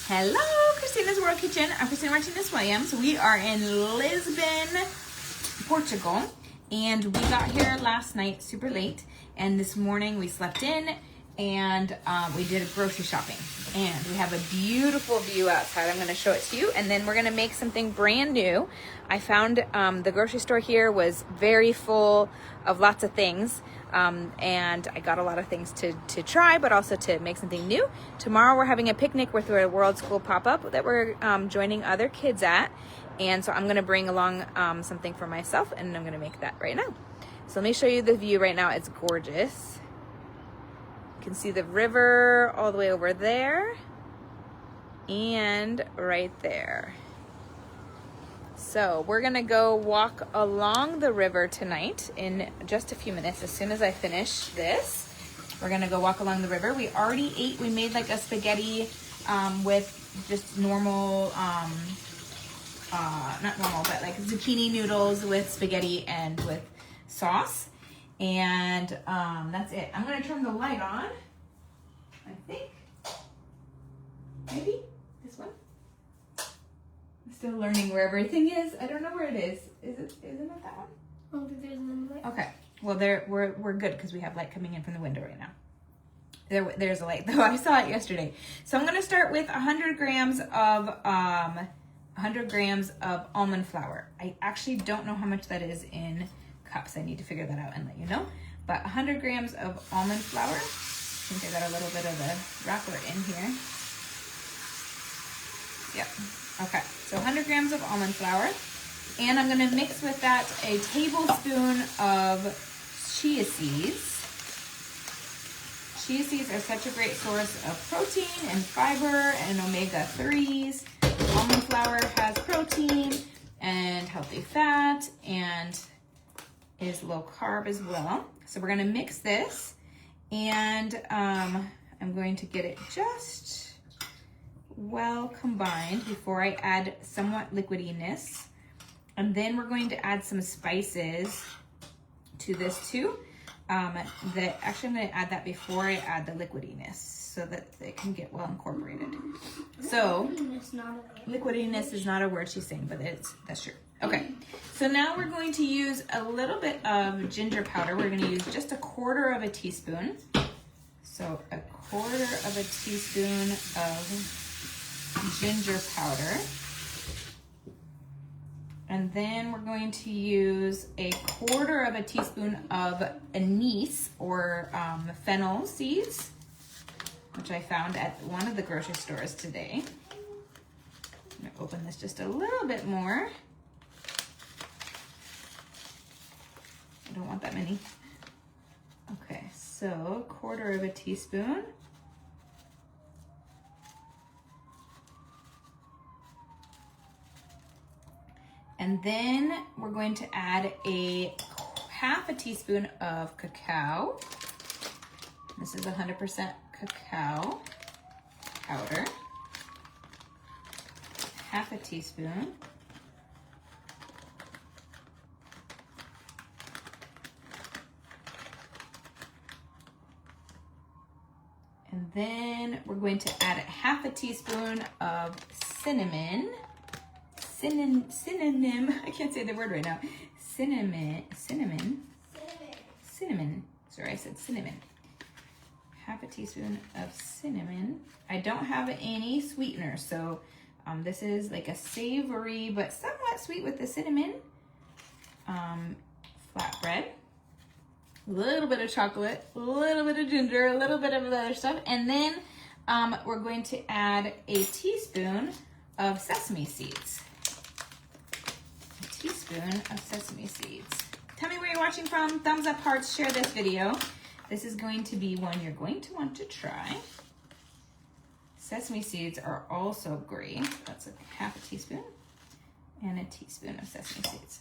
Hello, Christina's World Kitchen. I'm Christina Martinez Williams. We are in Lisbon, Portugal, and we got here last night super late, and this morning we slept in and we did a grocery shopping, and we have a beautiful view outside. I'm going to show it to you, and then we're going to make something brand new. I found the grocery store here was very full of lots of things, and I got a lot of things to try, but also to make something new. Tomorrow we're having a picnic with a World School pop-up that we're joining other kids at, and so I'm going to bring along something for myself, and I'm going to make that right now. So let me show you the view right now. It's gorgeous. You can see the river all the way over there and right there. So we're gonna go walk along the river tonight in just a few minutes. As soon as I finish this, we're gonna go walk along the river. We already ate, we made like a spaghetti with just normal, not normal, but like zucchini noodles with spaghetti and with sauce. And that's it. I'm gonna turn the light on, I think. Maybe this one. I'm still learning where everything is. I don't know where it is. Isn't it that one? I don't think there's another light. Okay. Well, we're good because we have light coming in from the window right now. There's a light though. I saw it yesterday. So I'm gonna start with 100 grams of almond flour. I actually don't know how much that is in cups. I need to figure that out and let you know. But 100 grams of almond flour. I think I got a little bit of the wrapper in here. Yep. Okay. So 100 grams of almond flour. And I'm going to mix with that a tablespoon of chia seeds. Chia seeds are such a great source of protein and fiber and omega-3s. Almond flour has protein and healthy fat and is low carb as well. So we're going to mix this, and I'm going to get it just well combined before I add somewhat liquidiness. And then we're going to add some spices to this too. Actually I'm going to add that before I add the liquidiness so that it can get well incorporated. So liquidiness is not a word she's saying, but that's true. Okay, so now we're going to use a little bit of ginger powder. We're going to use just 1/4 teaspoon. So 1/4 teaspoon of ginger powder. And then we're going to use 1/4 teaspoon of anise or fennel seeds, which I found at one of the grocery stores today. I'm going to open this just a little bit more. I don't want that many. Okay, so 1/4 teaspoon. And then we're going to add 1/2 teaspoon of cacao. This is 100% cacao powder. 1/2 teaspoon. And then we're going to add 1/2 teaspoon of cinnamon. Synonym, I can't say the word right now. Cinnamon. Sorry, I said cinnamon. 1/2 teaspoon of cinnamon. I don't have any sweetener, so this is like a savory but somewhat sweet with the cinnamon. Flatbread. A little bit of chocolate, a little bit of ginger, a little bit of the other stuff, and then we're going to add 1 teaspoon of sesame seeds. Teaspoon of sesame seeds. Tell me where you're watching from. Thumbs up, hearts, share this video. This is going to be one you're going to want to try. Sesame seeds are also great. That's 1/2 teaspoon and 1 teaspoon of sesame seeds.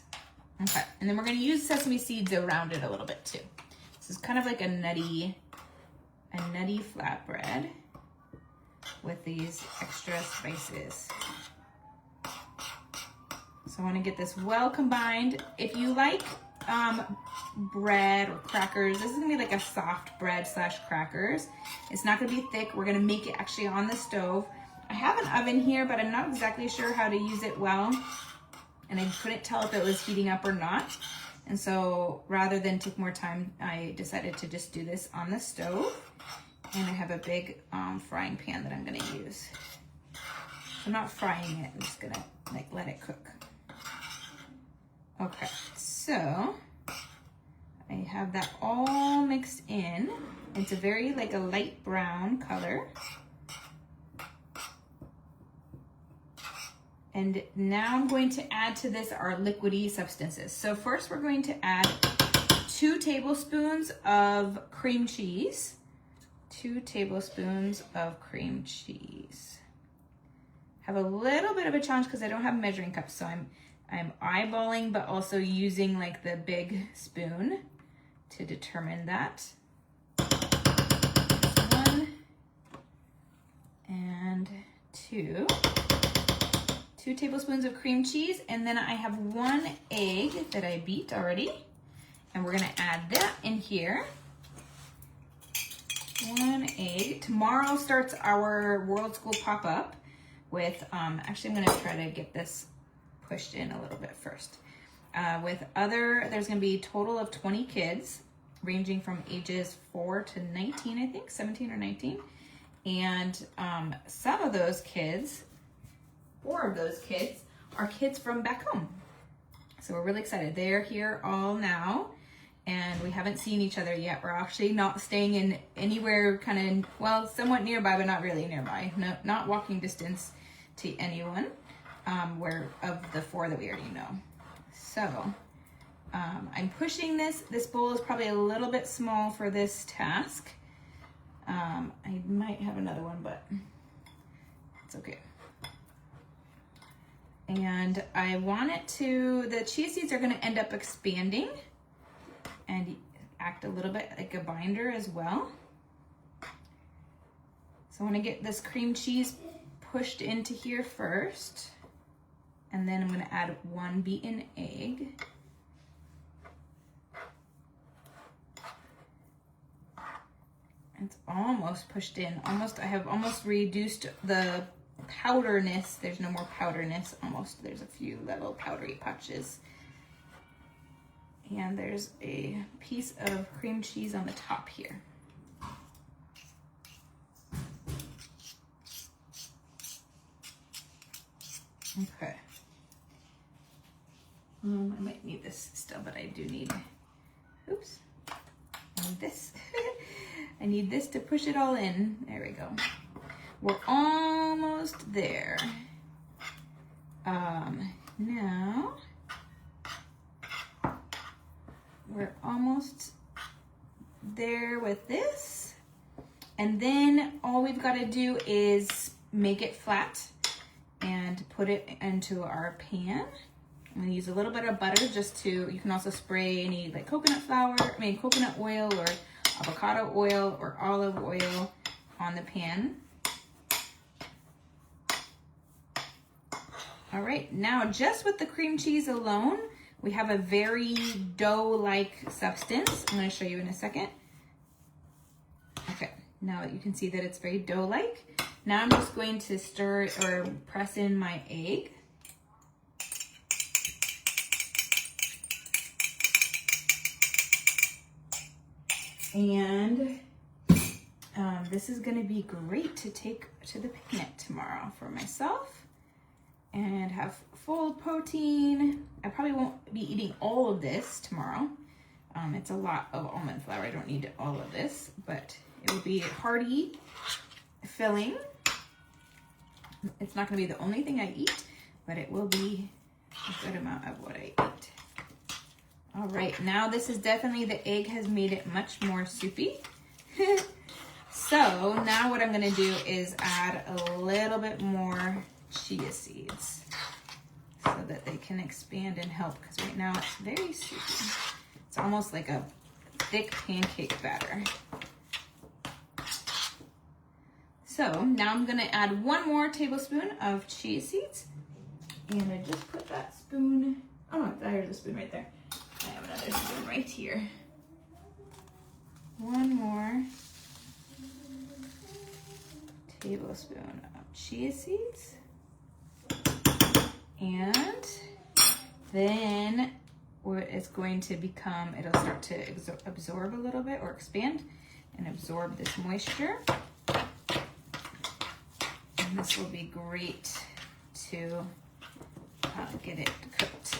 Okay, and then we're going to use sesame seeds around it a little bit too. This is kind of like a nutty flatbread with these extra spices. So I want to get this well combined. If you like bread or crackers, this is gonna be like a soft bread / crackers. It's not gonna be thick. We're gonna make it actually on the stove. I have an oven here, but I'm not exactly sure how to use it well. And I couldn't tell if it was heating up or not. And so rather than take more time, I decided to just do this on the stove. And I have a big frying pan that I'm gonna use. I'm not frying it, I'm just gonna like let it cook. Okay, so I have that all mixed in. It's a very like a light brown color. And now I'm going to add to this our liquidy substances. So first we're going to add 2 tablespoons of cream cheese. 2 tablespoons of cream cheese. Have a little bit of a challenge because I don't have measuring cups, so I'm eyeballing, but also using like the big spoon to determine that. 1 and 2. 2 tablespoons of cream cheese, and then I have 1 egg that I beat already, and we're gonna add that in here. 1 egg. Tomorrow starts our World School pop-up with, actually I'm gonna try to get this pushed in a little bit first. There's gonna be a total of 20 kids, ranging from ages 4 to 19, I think, 17 or 19. And some of those kids, 4 of those kids, are kids from back home. So we're really excited. They're here all now, and we haven't seen each other yet. We're actually not staying in anywhere kind of, well, somewhat nearby, but not really nearby. No, not walking distance to anyone, of the 4 that we already know. So I'm pushing this. This bowl is probably a little bit small for this task. I might have another one, but it's okay. And I want it to, the chia seeds are gonna end up expanding and act a little bit like a binder as well. So I wanna get this cream cheese pushed into here first. And then I'm gonna add 1 beaten egg. It's almost pushed in, I have almost reduced the powderness. There's no more powderness, almost. There's a few little powdery patches. And there's a piece of cream cheese on the top here. Okay. I might need this still, but I do need, oops, I need this. I need this to push it all in. There we go. We're almost there. Now, we're almost there with this. And then all we've got to do is make it flat and put it into our pan. I'm gonna use a little bit of butter just to, you can also spray any like coconut oil or avocado oil or olive oil on the pan. All right, now just with the cream cheese alone, we have a very dough-like substance. I'm gonna show you in a second. Okay, now you can see that it's very dough-like. Now I'm just going to stir or press in my egg. And this is gonna be great to take to the picnic tomorrow for myself and have full protein. I probably won't be eating all of this tomorrow. It's a lot of almond flour. I don't need all of this, but it will be hearty, filling. It's not gonna be the only thing I eat, but it will be a good amount of what I eat. All right, now this is definitely, the egg has made it much more soupy. So now what I'm gonna do is add a little bit more chia seeds so that they can expand and help, because right now it's very soupy. It's almost like a thick pancake batter. So now I'm gonna add 1 more tablespoon of chia seeds. And I just put that spoon, oh no, there's a spoon right there. I have another spoon right here. 1 more tablespoon of chia seeds. And then what it's going to become, it'll start to absorb a little bit or expand and absorb this moisture. And this will be great to get it cooked.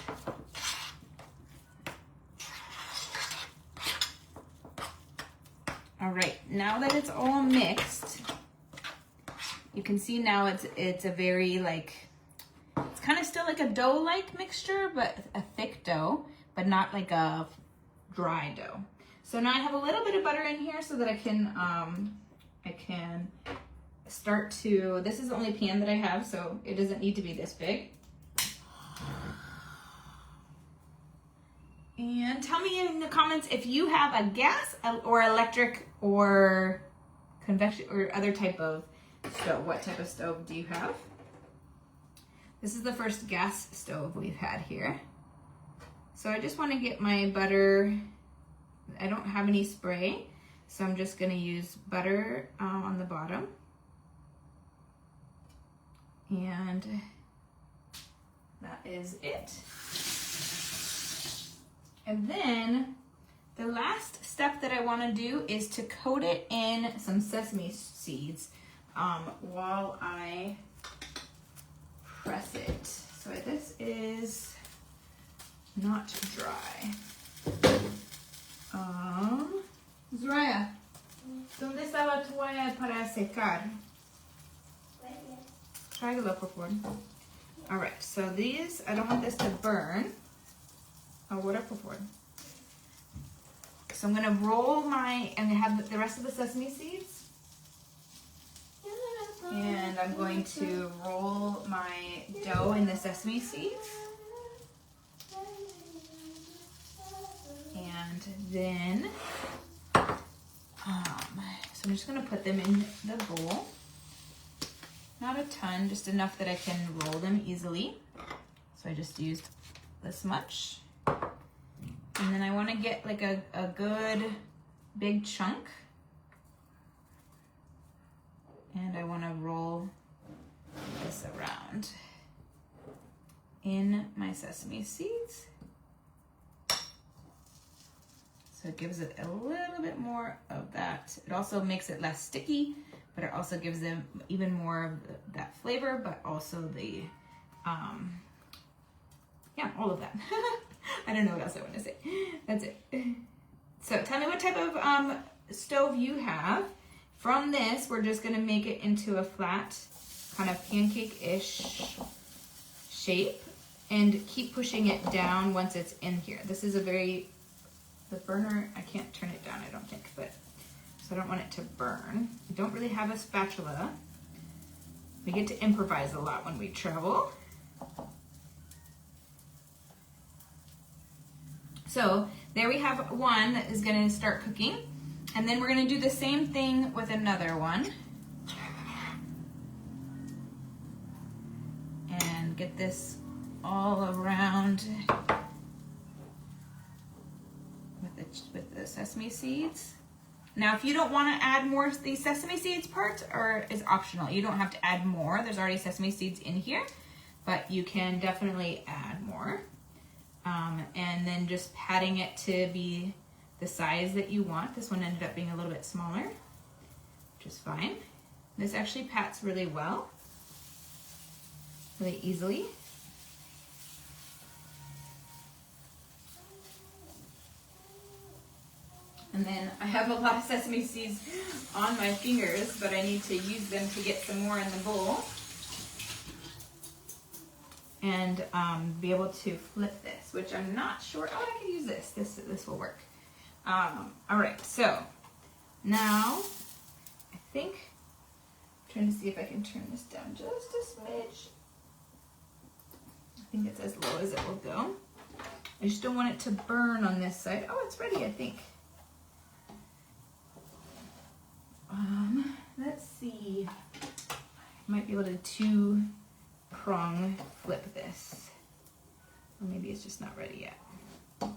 All right, now that it's all mixed, you can see now it's a very like, it's kind of still like a dough-like mixture, but a thick dough, but not like a dry dough. So now I have a little bit of butter in here so that I can start to, this is the only pan that I have, so it doesn't need to be this big. And tell me in the comments if you have a gas or electric or convection or other type of stove. What type of stove do you have? This is the first gas stove we've had here. So I just want to get my butter. I don't have any spray, so I'm just going to use butter on the bottom. And that is it. And then the last step that I want to do is to coat it in some sesame seeds while I press it. So this is not dry. Zraya, ¿dónde está la toalla para secar? Tráigalo, por favor. All right, so these, I don't want this to burn. Oh, what up, por favor? So I'm gonna roll I'm gonna have the rest of the sesame seeds. And I'm going to roll my dough in the sesame seeds. And then, so I'm just gonna put them in the bowl. Not a ton, just enough that I can roll them easily. So I just used this much. And then I want to get like a good big chunk. And I want to roll this around in my sesame seeds. So it gives it a little bit more of that. It also makes it less sticky, but it also gives them even more of that flavor, but also the, yeah, all of that. I don't know what else I want to say. That's it. So tell me what type of stove you have. From this, we're just gonna make it into a flat, kind of pancake-ish shape and keep pushing it down once it's in here. This is the burner, I can't turn it down, I don't think, but, so I don't want it to burn. I don't really have a spatula. We get to improvise a lot when we travel. So there we have one that is gonna start cooking. And then we're gonna do the same thing with another one. And get this all around with the sesame seeds. Now, if you don't wanna add more of these sesame seeds part, or is optional, you don't have to add more. There's already sesame seeds in here, but you can definitely add more. And then just patting it to be the size that you want. This one ended up being a little bit smaller, which is fine. This actually pats really well, really easily. And then I have a lot of sesame seeds on my fingers, but I need to use them to get some more in the bowl. And be able to flip this, which I'm not sure. Oh, I can use this. This will work. All right, so now I think I'm trying to see if I can turn this down just a smidge. I think it's as low as it will go. I just don't want it to burn on this side. Oh, it's ready, I think. Let's see. I might be able to two-prong flip this. Or maybe it's just not ready yet. I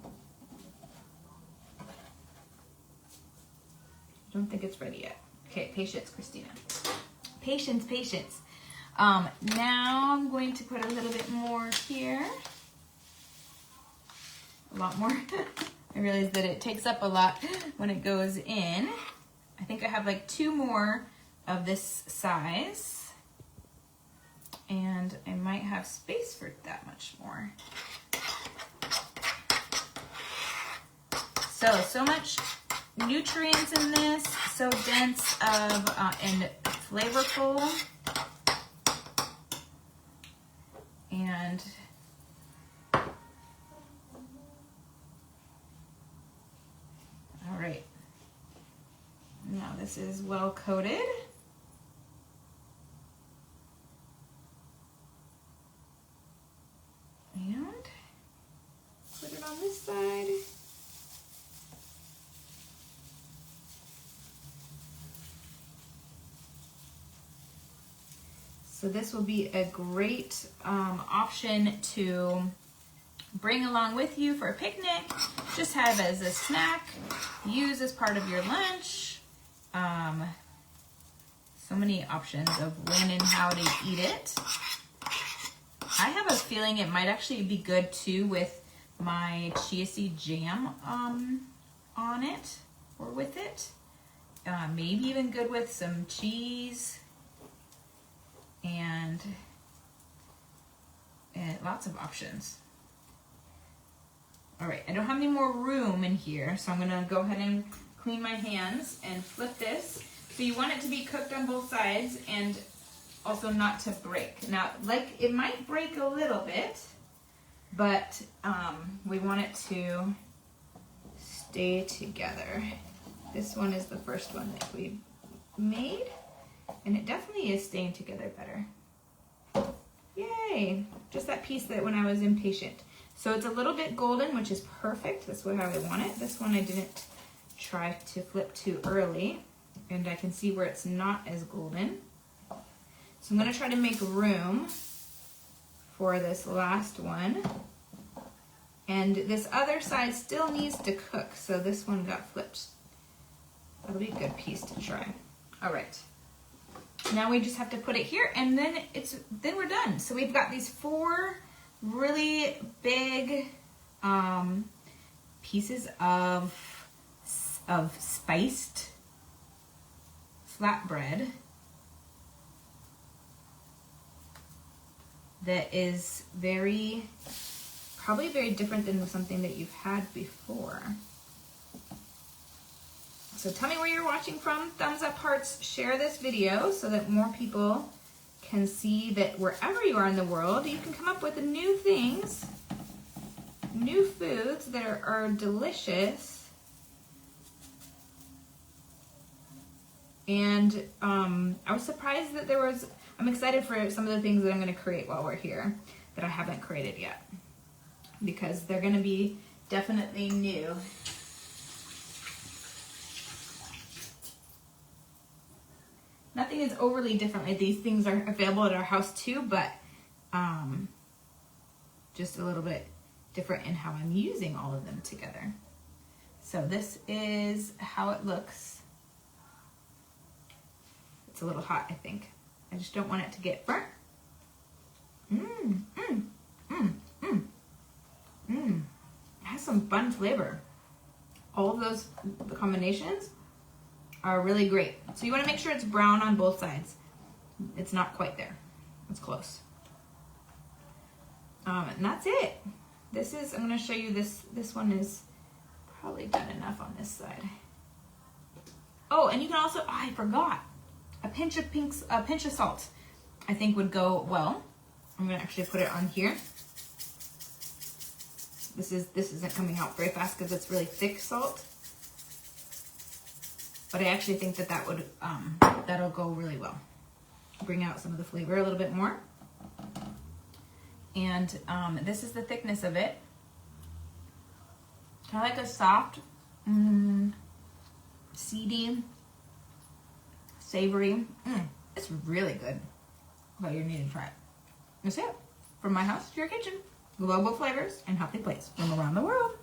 don't think it's ready yet. Okay, patience, Christina. Patience, patience. Now I'm going to put a little bit more here. A lot more. I realized that it takes up a lot when it goes in. I think I have like 2 more of this size. And I might have space for that much more. So much nutrients in this, so dense and flavorful. And all right, now this is well coated. And put it on this side. So this will be a great option to bring along with you for a picnic, just have as a snack, use as part of your lunch. So many options of when and how to eat it. I have a feeling it might actually be good too with my chia seed jam on it or with it. Maybe even good with some cheese and lots of options. All right, I don't have any more room in here, so I'm gonna go ahead and clean my hands and flip this. So you want it to be cooked on both sides and also not to break. Now, like it might break a little bit, but we want it to stay together. This one is the first one that we made, and it definitely is staying together better. Yay! Just that piece that when I was impatient. So it's a little bit golden, which is perfect. That's how I want it. This one I didn't try to flip too early, and I can see where it's not as golden. So I'm going to try to make room for this last one. And this other side still needs to cook, so this one got flipped. That'll be a good piece to try. All right. Now we just have to put it here, and then we're done. So we've got these 4 really big pieces of spiced flatbread that is probably very different than something that you've had before. So tell me where you're watching from. Thumbs up, hearts, share this video so that more people can see that wherever you are in the world, you can come up with new things, new foods that are delicious. And I was surprised that I'm excited for some of the things that I'm going to create while we're here that I haven't created yet, because they're going to be definitely new. Nothing is overly different. Like these things are available at our house too, but just a little bit different in how I'm using all of them together. So this is how it looks. It's a little hot, I think. I just don't want it to get burnt. It has some fun flavor. All of those combinations are really great. So you want to make sure it's brown on both sides. It's not quite there. It's close. And that's it. I'm going to show you this. This one is probably done enough on this side. Oh, and you can also, I forgot, a pinch of salt I think would go well. I'm going to actually put it on here. This isn't coming out very fast because it's really thick salt. But I actually think that would that'll go really well. Bring out some of the flavor a little bit more. And this is the thickness of it. Kind of like a soft, seedy, savory. It's really good. But you need to try it. That's it. From my house to your kitchen. Global flavors and healthy plates from around the world.